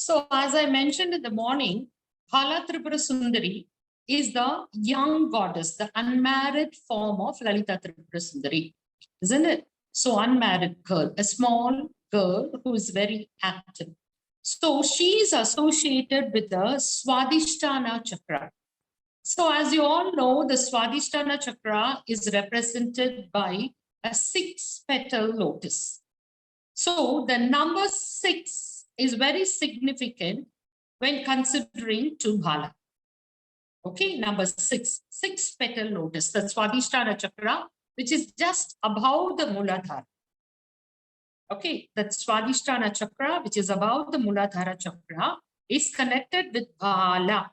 So as I mentioned in the morning, Bala Tripurasundari is the young goddess, the unmarried form of Lalita Tripurasundari, isn't it? So unmarried girl, a small girl who is very active. So she is associated with the Swadhishtana Chakra. So as you all know, the Swadisthana Chakra is represented by a 6-petal lotus. So the number 6 is very significant when considering to Bala. Okay, number 6, 6-petal lotus, the Swadhisthana Chakra, which is just above the Muladhara. Okay, that Swadhisthana Chakra, which is above the Muladhara Chakra, is connected with Bala.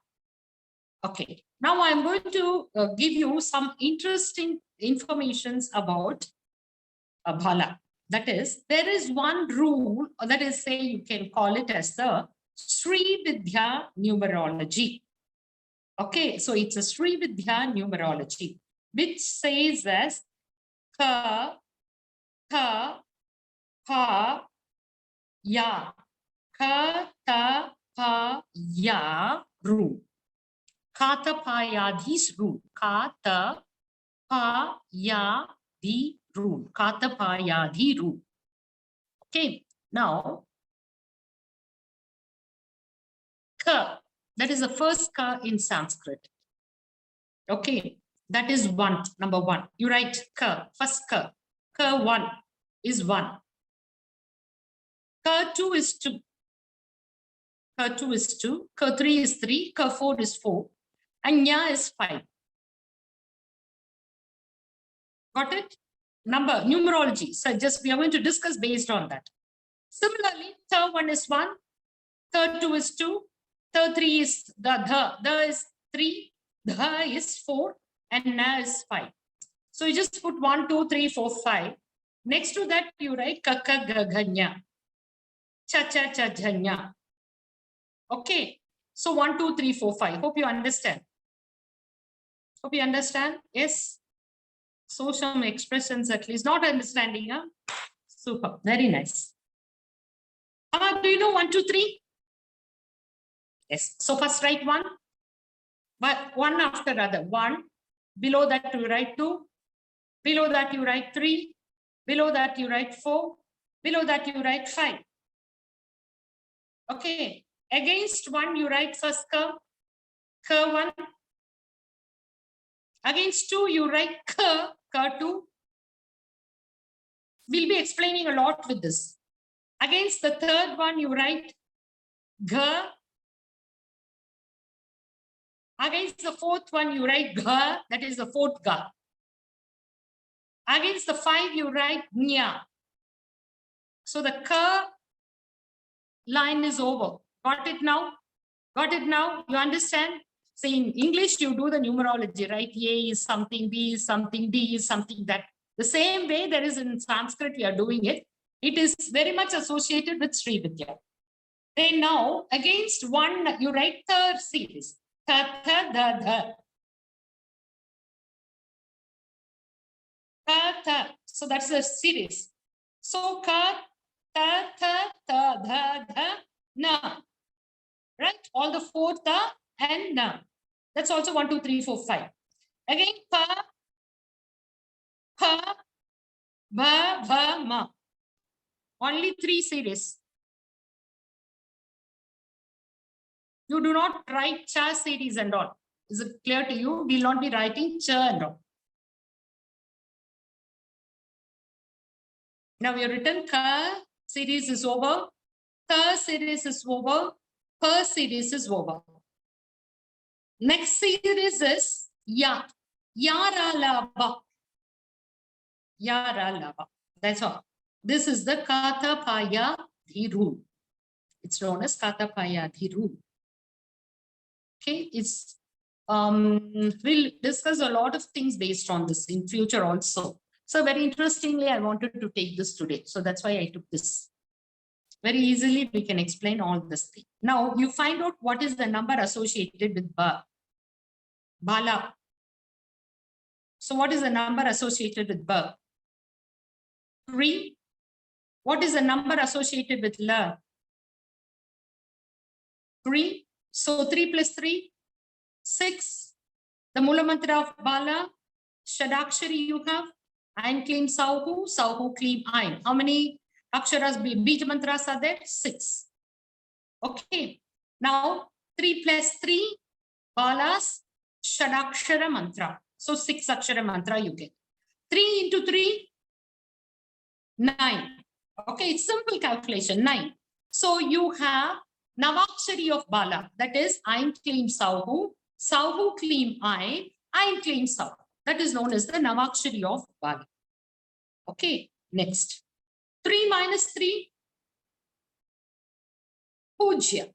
Okay, now I'm going to give you some interesting informations about Bala. That is, there is one rule, or that is, say, you can call it as the Sri Vidya numerology. Okay, so it's a Sri Vidya numerology, which says as Ka, Ka, Pa, Ya, Ka, Ta, Pa, Ya, Ru. Kata, Pa, Ya, Dhi's rule. Kata, Pa, Ya, Dhi rule. Kata, Pa, Ya, Dhi rule. Okay, now Ka, that is the first Ka in Sanskrit. Okay, that is one, number 1. You write Ka, first Ka. Ka 1 is 1. Ka 2 is 2. Ka 2 is 2. Ka 3 is 3. Ka 4 is 4. And Nya is 5. Got it? Number, numerology. So just we are going to discuss based on that. Similarly, Tha 1 is 1. Tha 2 is 2. Tha 3 is the is 3. Dha is 4. And Na is 5. So you just put 1, 2, 3, 4, 5. Next to that, you write Kaka Gaganya. Cha Cha Cha Janya. Okay. So 1, 2, 3, 4, 5. Hope you understand. Hope you understand. Yes. So some expressions at least. Not understanding. Huh? Super. Very nice. Do you know 1, 2, 3? Yes. So first write 1. But one after other. 1. Below that you write 2. Below that you write 3. Below that you write 4. Below that you write 5. Okay. Against 1 you write first Ka. Ka 1. Against 2 you write Ka. Ka 2. We'll be explaining a lot with this. Against the third one you write Ga. Against the fourth one you write Ga. That is the fourth Ga. Against the 5 you write Nya. So the Ka line is over. Got it now? Got it now? You understand? So in English, you do the numerology, right? A is something, B is something, D is something that. The same way there is in Sanskrit, we are doing it. It is very much associated with Sri Vidya. Then now, against 1, you write third series. Tha, tha, da, dha. Tha, tha. So that's the series. So ka, ta, tha, ta, dha, dha, na. Right? All the 4 ta and na. That's also 1, 2, 3, 4, 5. Again, pa, pa, ba, ba, ma. Only 3 series. You do not write cha series and all. Is it clear to you? We will not be writing cha and all. Now we have written ka series is over. Ta series is over. Pa series is over. Next series is Ya. Yara lava. Yara lava. That's all. This is the Kata Paya Dhi rule. It's known as Kata Paya Dhi rule. Okay, it's we'll discuss a lot of things based on this in future also. So very interestingly, I wanted to take this today. So that's why I took this. Very easily, we can explain all this thing. Now, you find out what is the number associated with Bala. So what is the number associated with Ba? 3. What is the number associated with La? 3. So 3 plus 3, 6. The Mula Mantra of Bala, Shadakshari you have. Ain Klim Sauhu, Sauhu Klim Ain. How many Aksharas, Bija Mantras are there? 6. Okay. Now 3 plus 3, Bala's Shadakshara Mantra. So 6 Akshara Mantra you get. 3 into 3, 9. Okay, it's simple calculation, 9. So you have Navakshari of Bala, that is Ain Klim Sauhu, Sauhu Klim Ain, Ain Klim Sauhu. That is known as the Navakshari of Bala. Okay, next. 3 minus 3, Pujya.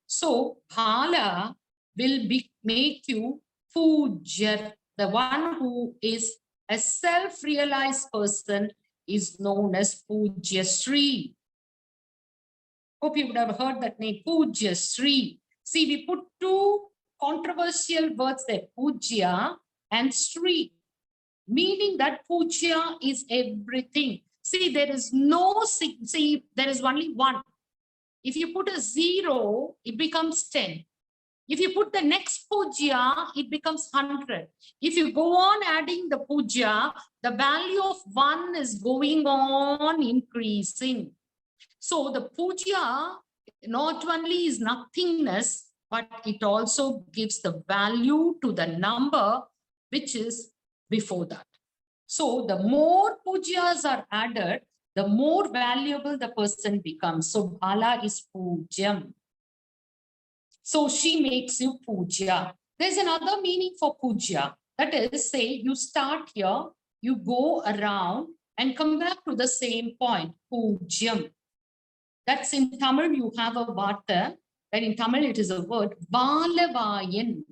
So Bala will make you Pujya. The one who is a self-realized person is known as Pujya Sri. Hope you would have heard that name, Pujya Sri. See, we put two controversial words there, Pujya and Sri, meaning that Pujya is everything. See, there is no, see, there is only one. If you put a 0, it becomes 10. If you put the next Pujya, it becomes 100. If you go on adding the Pujya, the value of 1 is going on increasing. So the Pujya not only is nothingness, but it also gives the value to the number which is before that. So the more Pujyas are added, the more valuable the person becomes. So Bala is Pujyam. So she makes you Pujya. There's another meaning for Pujya. That is, say you start here, you go around and come back to the same point, Pujyam. That's in Tamil, you have a vata, and in Tamil it is a word, Balavayan.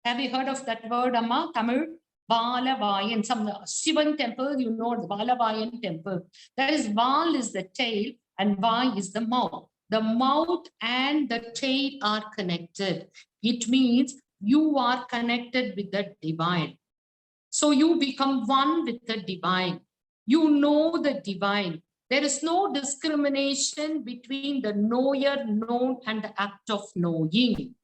Have you heard of that word, Amma? Tamil, Balavayan. Some Shivan temple, you know, the Balavayan temple. That is, Val is the tail and Va is the mouth. The mouth and the tail are connected. It means you are connected with the divine. So you become one with the divine. You know the divine. There is no discrimination between the knower, known, and the act of knowing.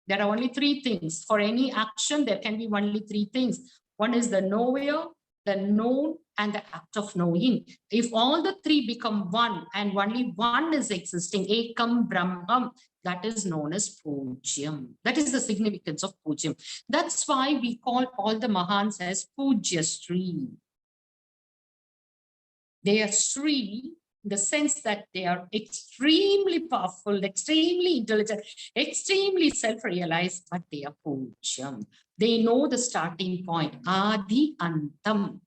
There are only 3 things. For any action, there can be only 3 things. One is the knower, the known, and the act of knowing. If all the 3 become one and only one is existing, Ekam Brahmam, that is known as Pujyam. That is the significance of Pujyam. That's why we call all the Mahans as Pujya Sri. They are Sri in the sense that they are extremely powerful, extremely intelligent, extremely self-realized, but they are Pujyam. They know the starting point, Adi Antam.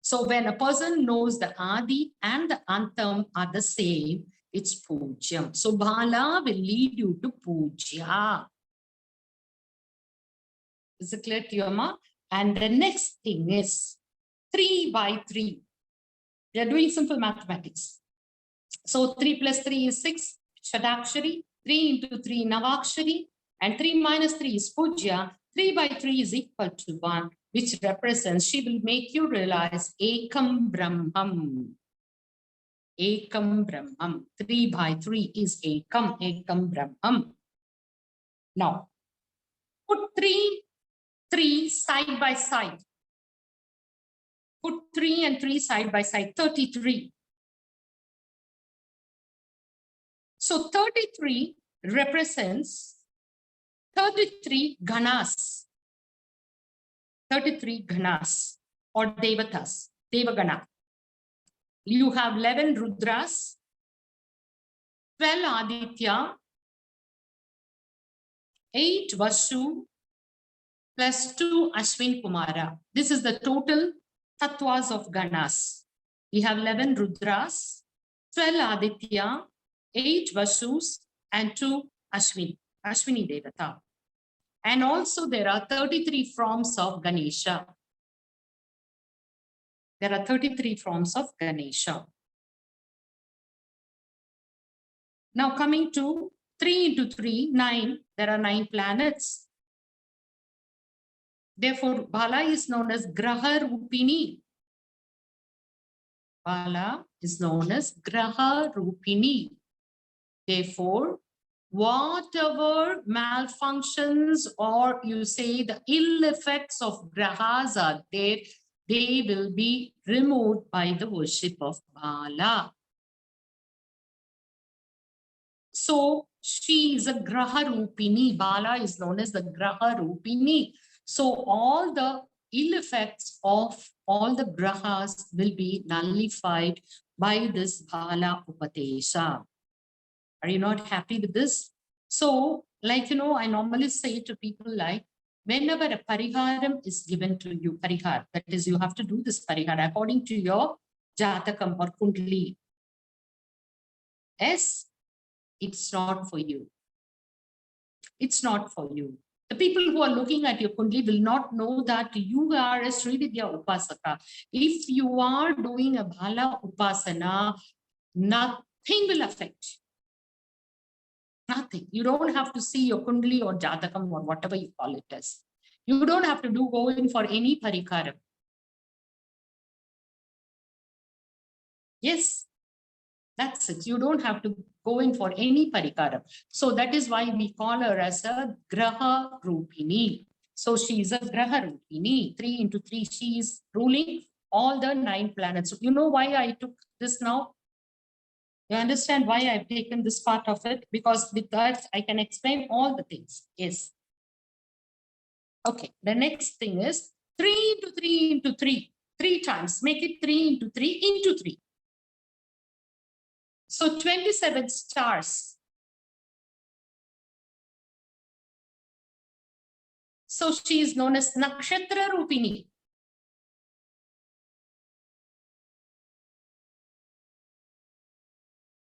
So when a person knows the Adi and the Antam are the same, it's Pujyam. So Bala will lead you to Pujya. Is it clear to you, Amma? And the next thing is 3 by 3. We are doing simple mathematics. So 3 plus 3 is 6, Shadakshari. 3 into 3, Navakshari. And 3 minus 3 is Pujya. 3 by 3 is equal to 1, which represents, she will make you realize Ekam Brahmam. Ekam Brahmam. 3 by 3 is Ekam, Ekam Brahmam. Now, put 3 side by side. Put 3 and 3 side by side, 33. So 33 represents 33 Ganas. 33 Ganas or Devatas, Devagana. You have 11 Rudras, 12 Aditya, 8 Vasu, plus 2 Ashwin Kumara. This is the total Tattvas of Ganas. We have 11 Rudras, 12 Aditya, 8 Vasus, and 2 Ashwini Devata. And also there are 33 forms of Ganesha. There are 33 forms of Ganesha. Now coming to 3 into 3, 9, there are 9 planets. Therefore, Bala is known as Graha Rupini. Bala is known as Graha Rupini. Therefore, whatever malfunctions or you say the ill effects of grahas are there, they will be removed by the worship of Bala. So she is a Graha Rupini. Bala is known as the Graha Rupini. So all the ill effects of all the grahas will be nullified by this Bala Upatesha. Are you not happy with this? So, like, I normally say to people like, whenever a pariharam is given to you, parihar, that is, you have to do this parihar according to your jatakam or kundli. Yes, it's not for you. It's not for you. The people who are looking at your kundli will not know that you are a Srividya Upasaka. If you are doing a Bala Upasana, nothing will affect you. Nothing. You don't have to see your kundli or jatakam or whatever you call it as. You don't have to go in for any parikaram. Yes, that's it. You don't have to go in for any parikaram. So that is why we call her as a Graha Rupini. So she is a Graha Rupini. 3 into 3. She is ruling all the 9 planets. So you know why I took this now? You understand why I've taken this part of it? Because with that, I can explain all the things. Yes. Okay. The next thing is 3 into 3 into 3. 3 times. Make it 3 into 3 into 3. So 27 stars. So she is known as Nakshatra Rupini.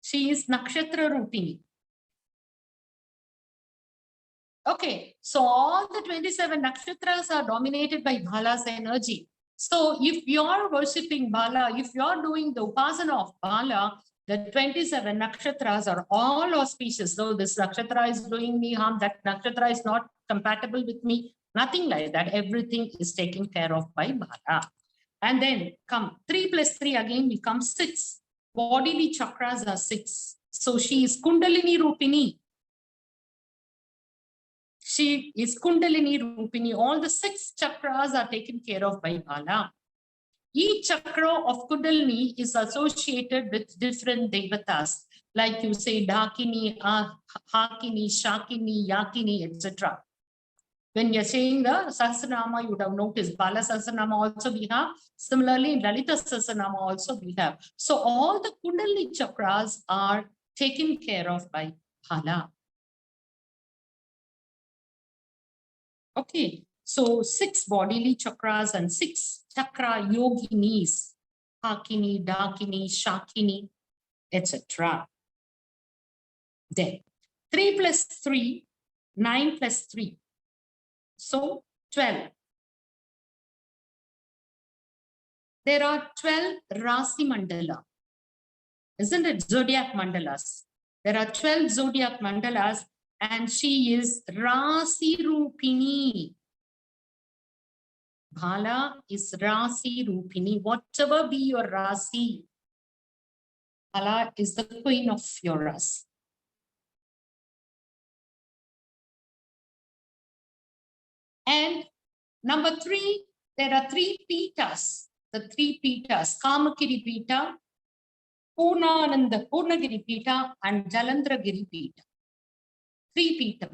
She is Nakshatra Rupini. Okay, so all the 27 nakshatras are dominated by Bala's energy. So if you're worshipping Bala, if you're doing the Upasana of Bala, the 27 nakshatras are all auspicious. So this nakshatra is doing me harm, that nakshatra is not compatible with me, nothing like that. Everything is taken care of by Bala. And then come 3 plus 3 again becomes 6. Bodily chakras are 6. So she is Kundalini Rupini. She is Kundalini Rupini. All the 6 chakras are taken care of by Bala. Each chakra of Kundalini is associated with different devatas, like you say Dakini, Hakini, Shakini, Yakini, etc. When you're saying the Sahasranama, you would have noticed Bala Sahasranama also we have. Similarly, in Lalita Sahasranama also we have. So all the Kundalini chakras are taken care of by Bala. Okay, so 6 bodily chakras and 6 chakra yoginis, Hakini, Dakini, Shakini, etc. Then 3 plus 3, 9 plus 3. So 12. There are 12 Rasi Mandala. Isn't it Zodiac Mandalas? There are 12 Zodiac Mandalas and she is Rasi Rupini. Bala is Rasi Rupini. Whatever be your Rasi, Bala is the queen of your Rasi. And number 3, there are 3 Pitas. The 3 Pitas, Kamakiri Pita, Purnagiri Pita, and Jalandragiri Pita. 3 Pita.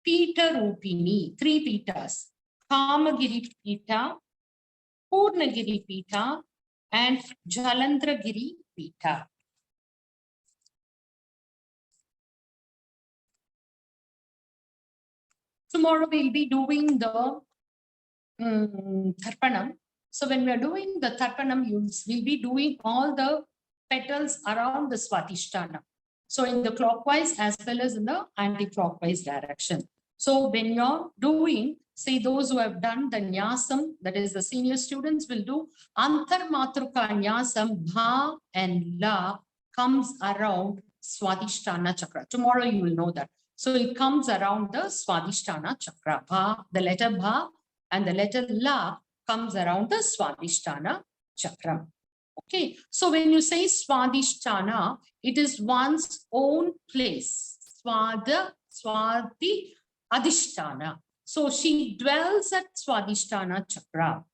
Pita Rupini, 3 Pitas. Kamagiri Pita, Purnagiri Pita, and Jalandragiri Pita. Tomorrow we'll be doing the Tarpanam. So when we are doing the Tarpanam, we'll be doing all the petals around the Swadhishtana. So in the clockwise as well as in the anti-clockwise direction. So when you're doing, say those who have done the Nyasam, that is the senior students will do Antarmatruka Nyasam, Bha and La comes around Swadhishtana Chakra. Tomorrow you will know that. So it comes around the Swadhishtana Chakra. Bha, the letter Bha and the letter La comes around the Swadhishtana Chakra. Okay, so when you say Swadhisthana, it is one's own place. Swati Adhishtana. So she dwells at Swadhishtana Chakra.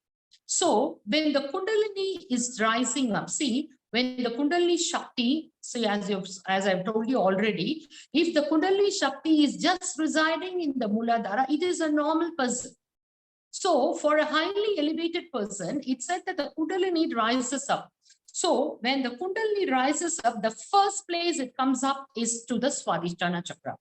So when the Kundalini is rising up, see, when the Kundalini Shakti, see, as I've told you already, if the Kundalini Shakti is just residing in the Muladhara, it is a normal person. So for a highly elevated person, it's said that the Kundalini rises up. So when the Kundalini rises up, the first place it comes up is to the Swadhisthana Chakra.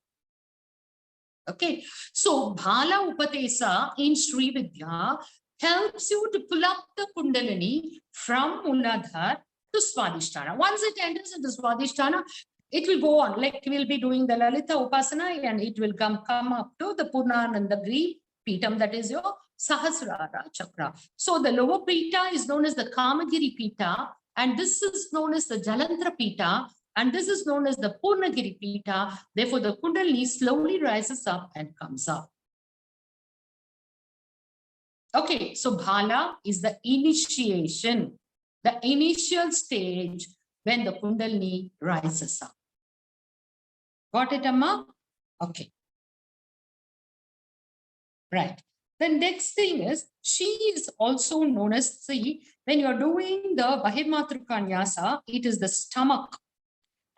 Okay, so Bala Upatesa in Sri Vidya helps you to pull up the Kundalini from Muladhara to Swadhisthana. Once it enters into Swadhisthana, it will go on, like we'll be doing the Lalita Upasana, and it will come up to the Purnanandagiri Pitam, that is your Sahasrara Chakra. So the lower Pita is known as the Kamagiri Pita, and this is known as the Jalandhara Pita, and this is known as the Purnagiri Pita. Therefore, the Kundalini slowly rises up and comes up. Okay, so Bala is the initiation, the initial stage when the Kundalini rises up. Got it, Amma? Okay. Right. The next thing is, she is also known as, see, when you're doing the Bahirmatruka Nyasa, it is the stomach.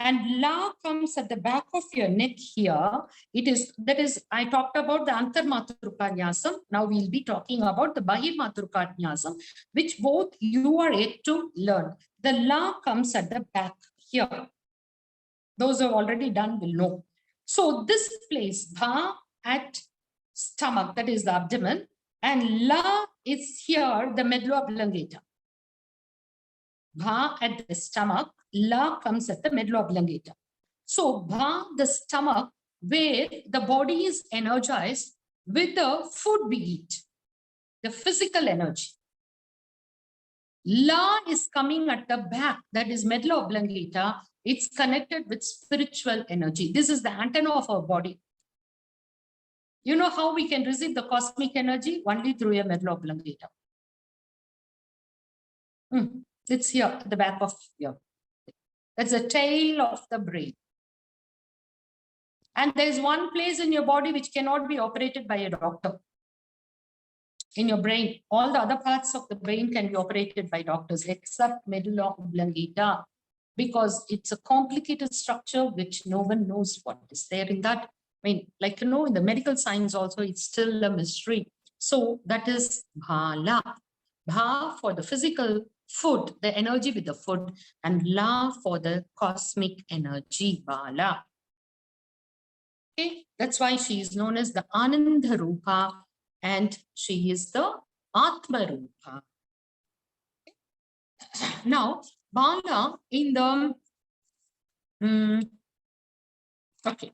And La comes at the back of your neck here. That is, I talked about the Antarmatruka Nyasam. Now we'll be talking about the Bahirmatruka Nyasam, which both you are yet to learn. The La comes at the back here. Those who have already done will know. So this place, Bha at stomach, that is the abdomen, and La is here, the medulla oblongata. Bha at the stomach, La comes at the medulla oblongata. So Bha, the stomach, where the body is energized with the food we eat, the physical energy. La is coming at the back, that is medulla oblongata. It's connected with spiritual energy. This is the antenna of our body. You know how we can receive the cosmic energy? Only through a medulla oblongata. It's here at the back of here. That's the tail of the brain. And there's one place in your body which cannot be operated by a doctor. In your brain, all the other parts of the brain can be operated by doctors except medulla oblongata, because it's a complicated structure which no one knows what is there in that. I mean, like, in the medical science also, it's still a mystery. So that is Bhala. Bha for the physical food, the energy with the food, and La for the cosmic energy, Bala. Okay, that's why she is known as the Ananda Rupa, and she is the Atma Rupa. Now, Bala in the okay.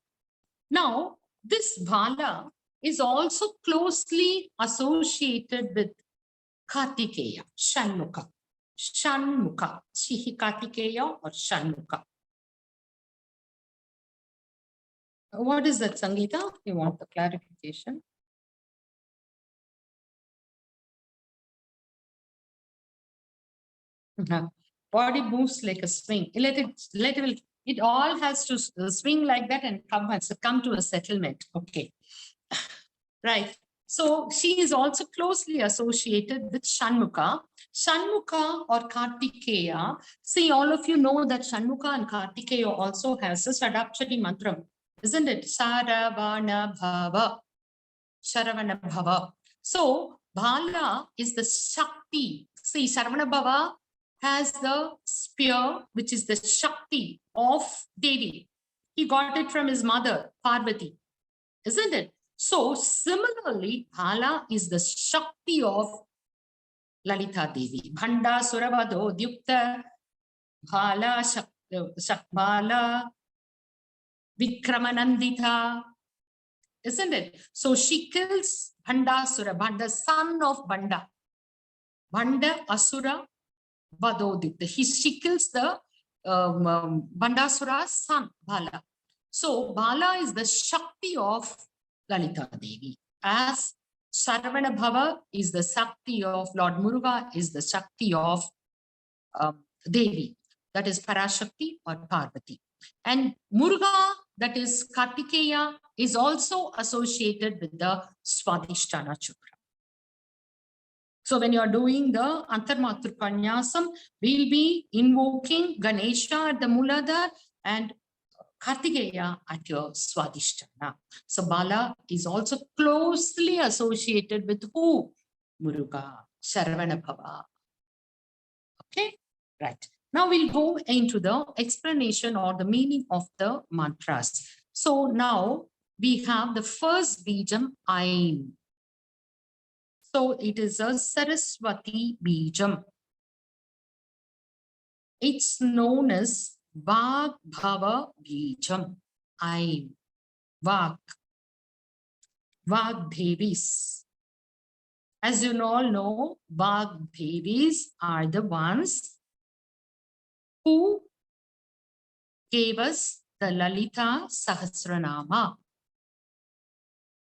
Now, this Bala is also closely associated with Kartikeya, Shanmukha. Shanmukha, Sihi Kartikeya or Shanmukha. What is that, Sangeeta? You want the clarification? Body moves like a swing. It all has to swing like that and come to a settlement. Okay. Right. So she is also closely associated with Shanmukha. Shanmukha or Kartikeya. See, all of you know that Shanmukha and Kartikeya also has a Sadapchari mantram, isn't it? Saravana Bhava. Saravana Bhava. So Bala is the Shakti. See, Saravana Bhava has the spear, which is the Shakti of Devi. He got it from his mother, Parvati, isn't it? So similarly, Bala is the Shakti of Lalita Devi. Bhanda Suravado Dyukta Bala Shakbala Vikramanandita, isn't it? So she kills Bhandasura, the son of Bhanda. Bhanda Asura Vadodita. She kills the Bhandasura's son, Bala. So Bala is the Shakti of Lalita Devi. As Saravana Bhava is the Shakti of Lord Muruga, is the Shakti of Devi. That is Parashakti or Parvati. And Muruga that is Kartikeya, is also associated with the Swadhishtana Chakra. So when you are doing the Antarmatru Kanyasam, we'll be invoking Ganesha at the Muladhara and Kartikeya at your Swadhisthana. So Bala is also closely associated with who? Muruga, Saravana Bhava. Okay, right. Now we'll go into the explanation or the meaning of the mantras. So now we have the first bijam, Aim. So it is a Saraswati bijam. It's known as Vag Bhava bijam. Aim. Vag. Vag Devis. As you all know, Vag Devis are the ones who gave us the Lalita Sahasranama.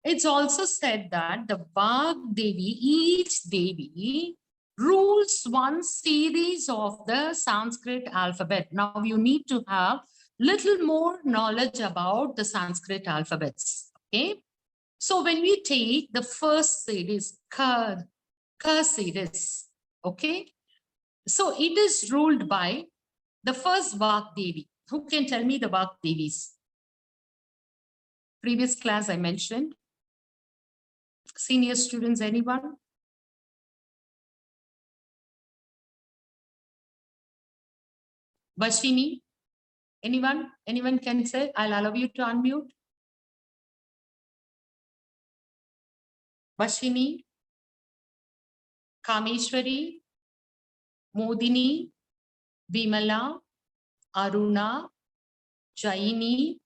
It's also said that the Vag Devi, each Devi, rules one series of the Sanskrit alphabet. Now you need to have little more knowledge about the Sanskrit alphabets. Okay. So when we take the first series, Ka series, okay. So it is ruled by the first Vag Devi. Who can tell me the Vag Devis? Previous class I mentioned. Senior students, anyone? Vashini? Anyone? Anyone can say? I'll allow you to unmute. Vashini? Kameshwari? Modini? Vimala? Aruna? Jaini?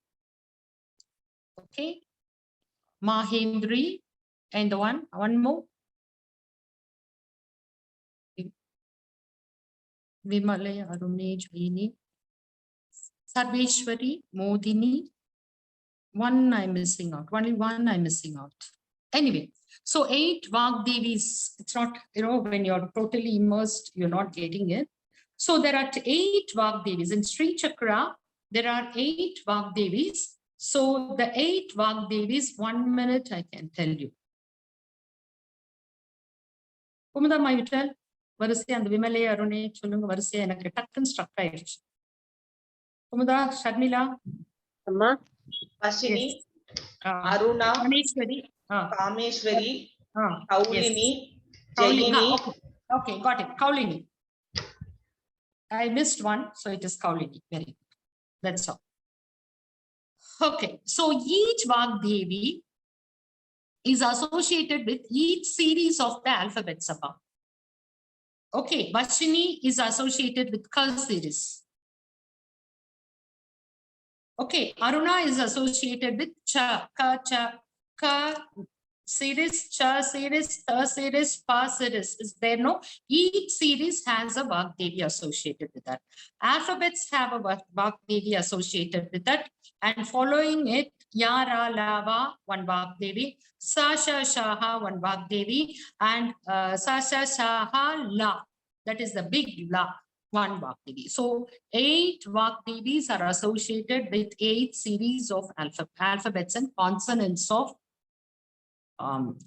Okay. Mahendri? And the one more. Vimale, Arune, Jaini. Sarveshwari, Modini. One I'm missing out. Only one I'm missing out. Anyway, so 8 Vag Devis. It's not, when you're totally immersed, you're not getting it. So there are 8 Vag Devis. In Sri Chakra, there are 8 Vag Devis. So the 8 Vag Devis, 1 minute I can tell you. Kumada Mayutal, Varasi and the Vimale Arune, Chulung Varasi and a Katakan structure. Kumada, Shadmila. Vashini, Yes. Aruna, Kameshwari, Kameshwari, yes. Kaulini, Kaulini. Jaini. Okay, got it. Kaulini. I missed one, so it is Kaulini. Very good. That's all. Okay, so each Vag Devi is associated with each series of the alphabets above. Okay, Vashini is associated with Ka series. Okay, Aruna is associated with Cha, Ka series, Cha series, Ta series, Pa series. Is there no? Each series has a Vag Devi associated with that. Alphabets have a Vag Devi associated with that. And following it, Yara, Lava, one Vag Devi, Sasha, Shaha, one Vag Devi, and Sasha, Shaha, La. That is the big La, one Vag Devi. So 8 Vag Devis are associated with 8 series of alphabets and consonants of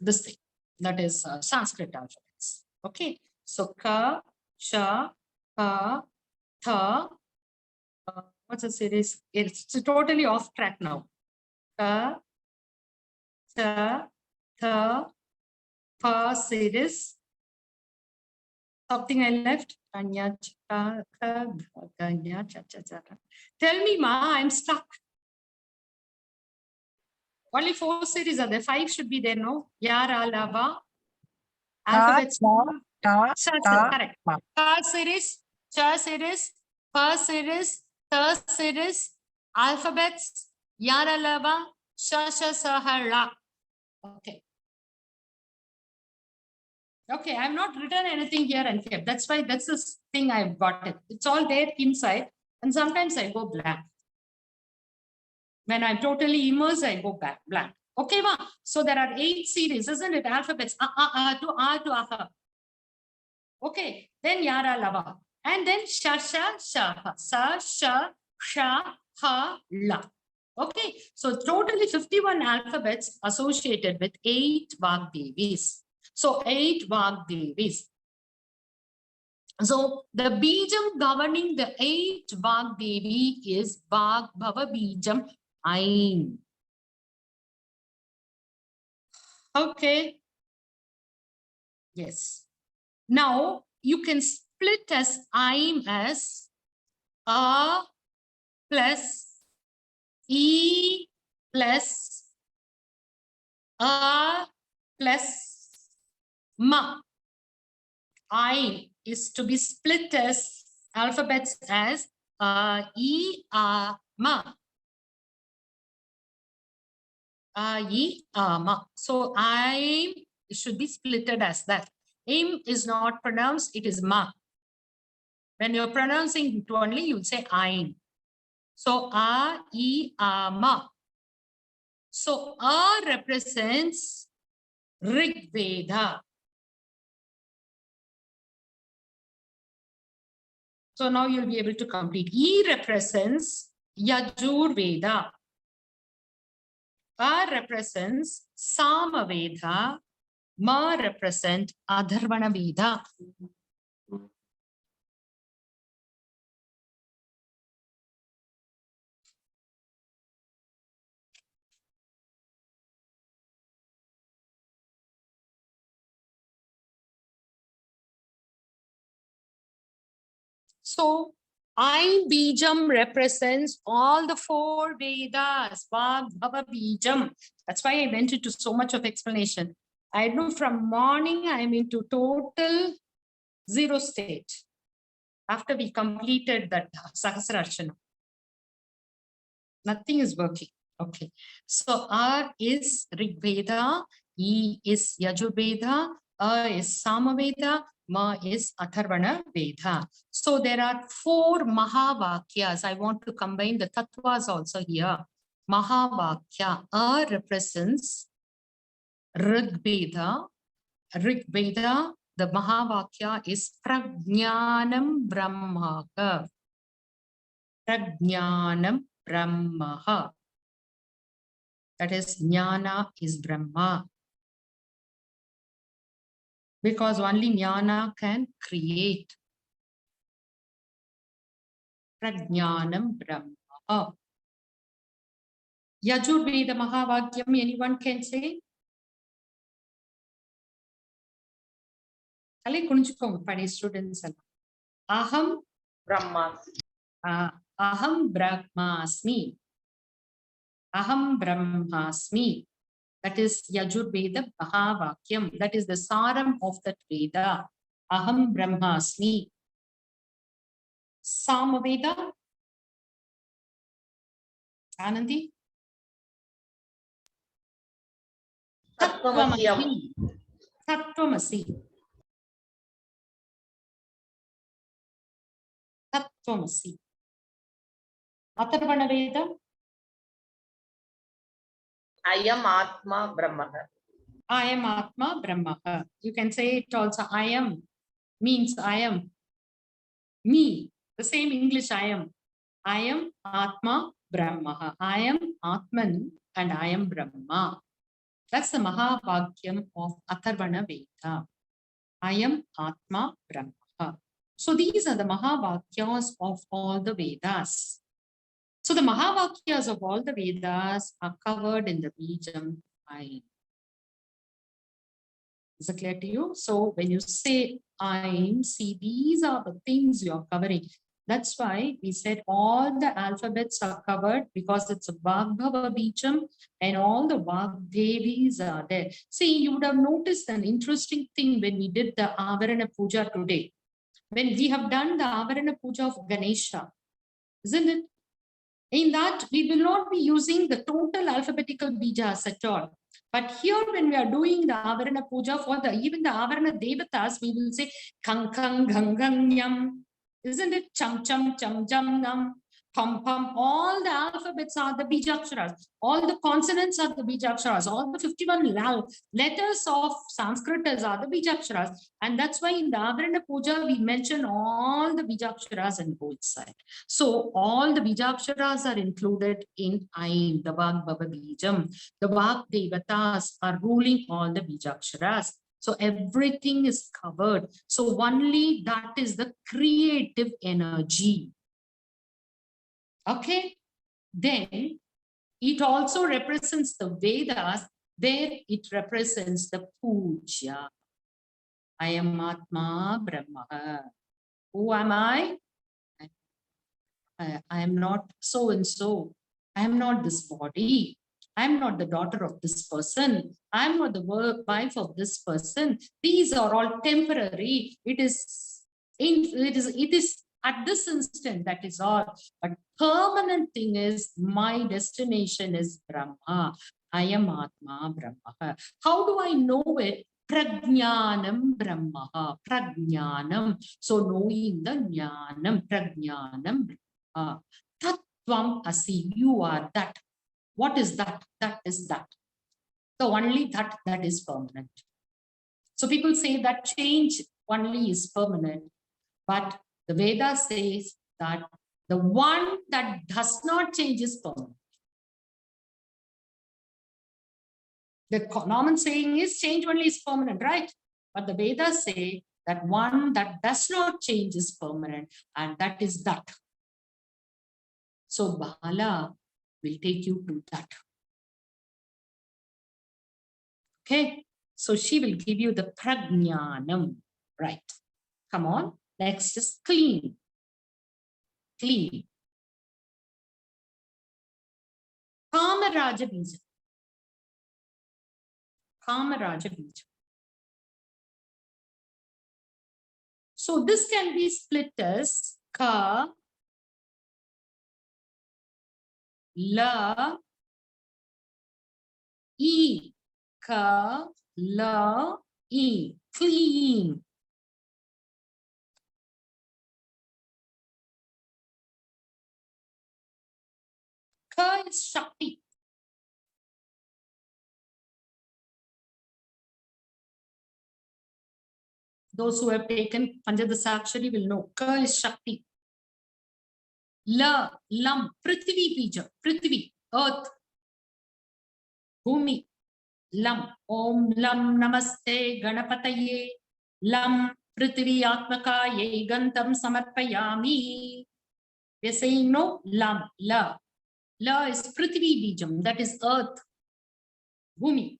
this thing, that is Sanskrit alphabets. Okay, so Ka, Cha, Pa, Tha. What's the series? It's totally off track now. Ka, Cha, Tha, Pa series. Something I left. Tell me, Ma, I'm stuck. Only 4 series are there. 5 should be there, no? Yara, Lava. Alphabets. Correct. Ka series, Cha series, Pa series, Ta series, alphabets, Yara, Lava, Shasha, Saha, La. Okay. Okay, I've not written anything here and here. That's why that's the thing I've got it. It's all there inside. And sometimes I go blank. When I'm totally immersed, I go back blank. Okay, ma. So there are 8 series, isn't it? Alphabets. To aha. Okay. Then Yara, Lava. And then Shasha, Shaha. Sa, Sha, Sha, Ha, La. Okay, so totally 51 alphabets associated with 8 Vagdevis. So 8 Vagdevis. So the Bijam governing the 8 Vagdevi is Vagbhava Bijam Aim. Okay. Yes. Now you can split as Aim as A plus E plus A plus Ma. I is to be split as alphabets as E, A, Ma. E, A, Ma. So I should be splitted as that. Aim is not pronounced, it is Ma. When you're pronouncing it only, you'll say Aim. So A, E, A, Ma. So A represents Rig Veda. So now you'll be able to complete. E represents Yajur Veda. A represents Sama Veda. Ma represent Adharvana Veda. So Ain Bijam represents all the 4 Vedas, Vagbhava Bijam. That's why I went into so much of explanation. I know from morning I'm into total zero state. After we completed that Sahasrarchana, nothing is working. Okay. So R is Rig Veda, E is Yajur Veda, A is Samaveda, Ma is Atharvana Veda. So there are 4 Mahavakyas. I want to combine the Tattvas also here. Mahavakya. A represents Rig Veda. Rig Veda, the Mahavakya is Prajnanam Brahmaka. Prajnanam Brahmaha. That is, Jnana is Brahma. Because only Jnana can create. Prajnanam Brahma. Yajurveda Mahavakyam, anyone can say? Kale kunchukonga padi students. Aham Brahmasmi. Aham Brahmasmi. Aham Brahmasmi. That is Yajurveda Mahavakyam. That is the saram of that Veda. Aham Brahmasmi. Samaveda. Anandi. Tattvamasi. Tattvamasi. Tattvamasi. Atharvana Veda. I am Atma Brahmaha. I am Atma Brahmaha. You can say it also. I am means I am me. The same English I am. I am Atma Brahmaha. I am Atman and I am Brahma. That's the Mahavakyam of Atharvana Veda. I am Atma Brahma. So these are the Mahavakyas of all the Vedas. So the Mahavakyas of all the Vedas are covered in the Bijam Ain. Is it clear to you? So when you say Ain, see, these are the things you are covering. That's why we said all the alphabets are covered because it's a Vagbhava Bijam and all the Vagdevis are there. See, you would have noticed an interesting thing when we did the Avarana Puja today. When we have done the Avarana Puja of Ganesha, isn't it? In that, we will not be using the total alphabetical Bijas at all. But here, when we are doing the Avarana Puja for even the Avarana Devatas, we will say Kang Kang Gang Gang Yam. Isn't it? Cham Cham Cham Jam Nam. Pum pum, all the alphabets are the bijaksharas, all the consonants are the bijaksharas, all the 51 letters of Sanskrit are the bijaksharas. And that's why in the Avarana Puja, we mention all the bijaksharas on both sides. So all the bijaksharas are included in Aim, the Vagbhava Bijam. The Vag Devatas are ruling all the bijaksharas. So everything is covered. So only that is the creative energy. Okay, then it also represents the Vedas, where it represents the Puja. I am Atma Brahma. Who am I? I am not so and so. I am not this body. I am not the daughter of this person. I am not the wife of this person. These are all temporary. It is at this instant, that is all. But permanent thing is my destination is Brahma. I am Atma Brahma. How do I know it? Prajnanam Brahma. Prajnanam. So knowing the Jnanam, Prajnanam Brahma. Tattvam Asi. You are that. What is that? That is that. So only that is permanent. So people say that change only is permanent. But the Veda says that the one that does not change is permanent. The common saying is change only is permanent, right? But the Vedas say that one that does not change is permanent, and that is that. So Bala will take you to that. Okay, so she will give you the prajnanam, right? Come on, next is clean. Clean. Kamaraja Bija. Kamaraja Bija. So this can be split as Ka, La, E. Ka, La, E. Clean. Ka is Shakti. Those who have taken Panchadasakshari will know. Ka is Shakti. La, Lam, Prithvi Bija. Prithvi, Earth. Bhumi. Lam. Om Lam Namaste Ganapataye. Lam Prithvi Atmakaye Gantam Samarpayami. We are saying no. Lam. La. La is Prithvi Bijam. That is Earth. Bhumi.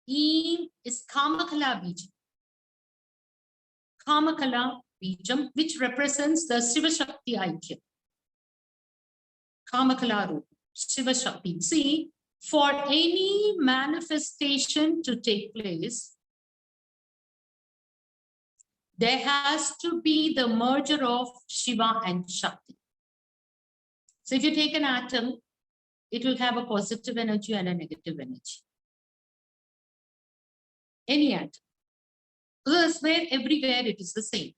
Eem is Kamakala Bijam. Kamakala Bijam, which represents the Shiva Shakti Aikya. Kamakala Rupa, Shiva Shakti. See, for any manifestation to take place, there has to be the merger of Shiva and Shakti. So if you take an atom, it will have a positive energy and a negative energy. Any atom. So that's where everywhere it is the same.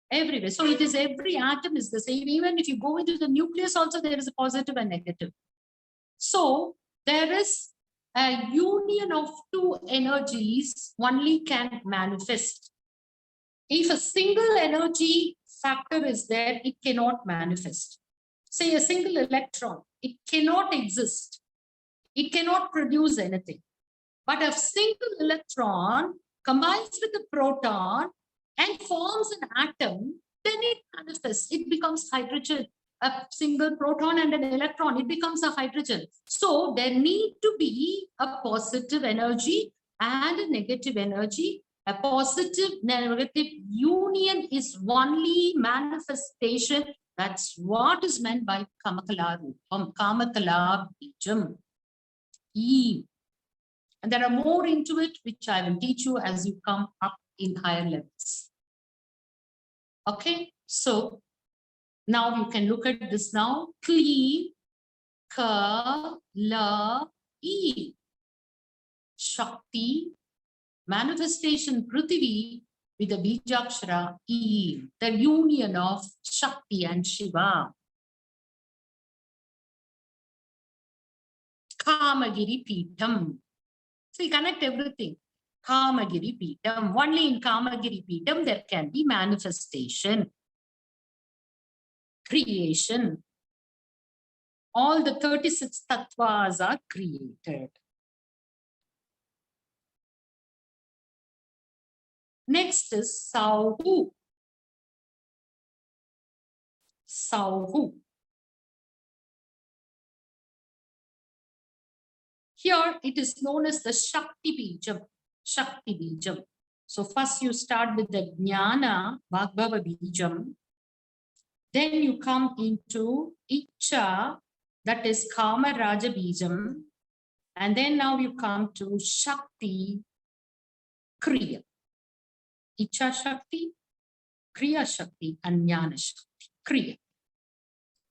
Everywhere. So it is every atom is the same. Even if you go into the nucleus also, there is a positive and negative. So there is a union of two energies only can manifest. If a single energy factor is there, it cannot manifest. Say a single electron, it cannot exist. It cannot produce anything. But a single electron combines with a proton and forms an atom, then it manifests. It becomes hydrogen. A single proton and an electron, it becomes a hydrogen. So there need to be a positive energy and a negative energy. A positive negative union is only manifestation. That's what is meant by Kamakala Rupam, Kamakala Bijam. And there are more into it, which I will teach you as you come up in higher levels. Okay, so now you can look at this now. Kli, Ka, La, E. Shakti, manifestation Prithvi, with the Bijakshara E, the union of Shakti and Shiva. Kamagiri Peetam. So you connect everything. Kamagiri Peetam. Only in Kamagiri Peetam there can be manifestation, creation. All the 36 tattvas are created. Next is Sauhu. Sauhu. Here it is known as the Shakti Bijam. Shakti Bijam. So first you start with the Jnana Vagbhava Bijam. Then you come into Icha, that is Kama Raja Bijam. And then now you come to Shakti Kriya. Icha Shakti, Kriya Shakti, and Jnana Shakti. Kriya.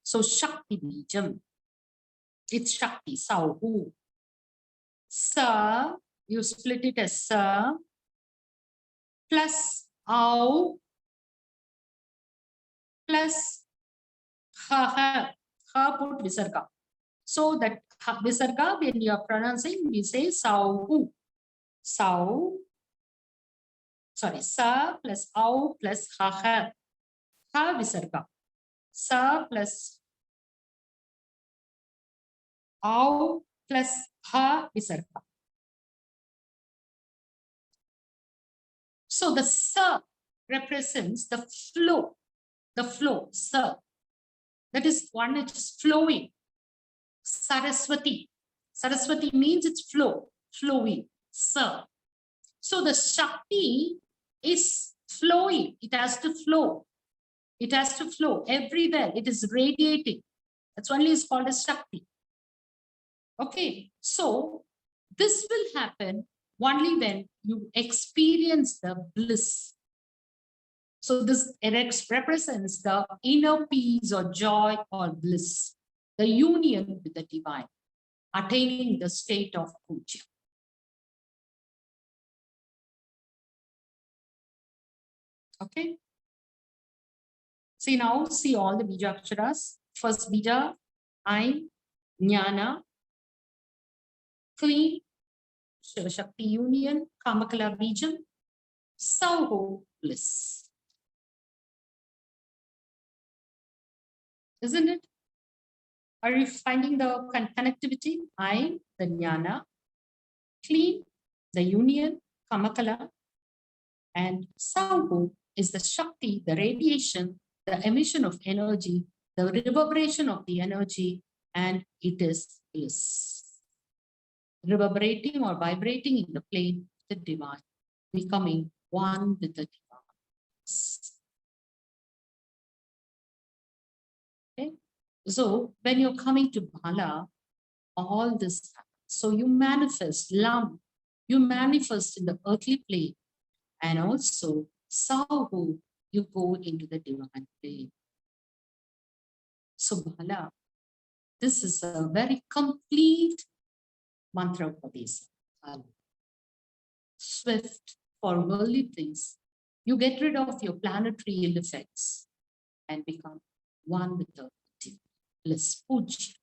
So Shakti Bijam. It's Shakti, Sauhu. Sa, you split it as Sa plus Au plus Ha put Visarga. So that Visarga, when you are pronouncing, we say Sauhu. Sau, sorry, Sa plus Au plus Ha Visarga. Sa plus Au plus Ha Visarga. So the Sa represents the flow, Sa. That is one which is flowing. Saraswati. Saraswati means it's flowing, Sa. So the Shakti is flowing. It has to flow. It has to flow everywhere. It is radiating. That's only is called as Shakti. Okay, so this will happen only when you experience the bliss. So this represents the inner peace or joy or bliss, the union with the divine, attaining the state of puja. Okay. See now, see all the Bijaksharas. First Bija, Ain, Jnana, Kli, Shiva Shakti union, Kamakala Bijam, Sauhu, bliss. Isn't it? Are you finding the connectivity? I, the Jnana, Kli, the union, Kamakala, and Sauhu is the Shakti, the radiation, the emission of energy, the reverberation of the energy, and it is bliss. Reverberating or vibrating in the plane, the divine, becoming one with the divine. Okay, so when you're coming to Bala, all this happens. So you manifest love, you manifest in the earthly plane, and also Sauhu, you go into the divine plane. So Bala, this is a very complete mantra upadesa. Swift for worldly things. You get rid of your planetary ill effects and become one with the bliss, puja.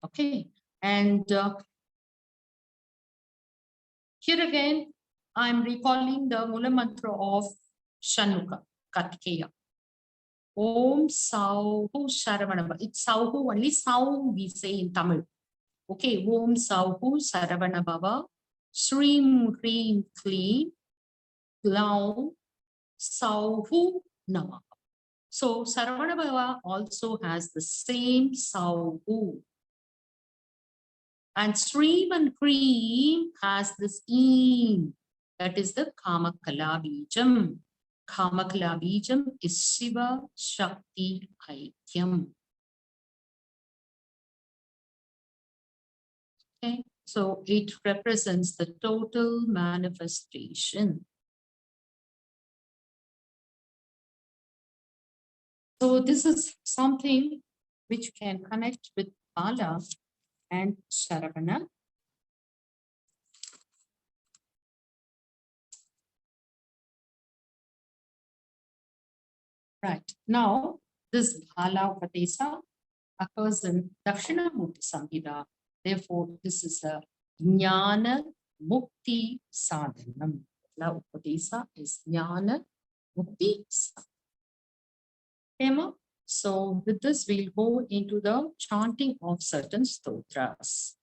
Okay, and here again, I'm recalling the Mula mantra of Shanuka, Katkeya. Om Sauhu Saravanabhava. It's Sauhu, only Sau we say in Tamil. Okay, Om Sauhu Saravanabhava, Shrim Hrim Klim, Glaum Sauhu Nama. So Saravanabhava also has the same Sauhu. And Shrim and Hrim has this Eem. That is the Kamakala Bijam. Kamakala Bijam is Shiva Shakti Aikyam. Okay, so it represents the total manifestation. So this is something which can connect with Bala and Sharavana. Right. Now, this Bala Upatesa occurs in Dakshinamurti Samhita. Therefore, this is a Jnana Mukti Sadhanam. Bala Upatesa is Jnana Mukti Sadhanam. Okay, ma? So with this, we'll go into the chanting of certain stotras.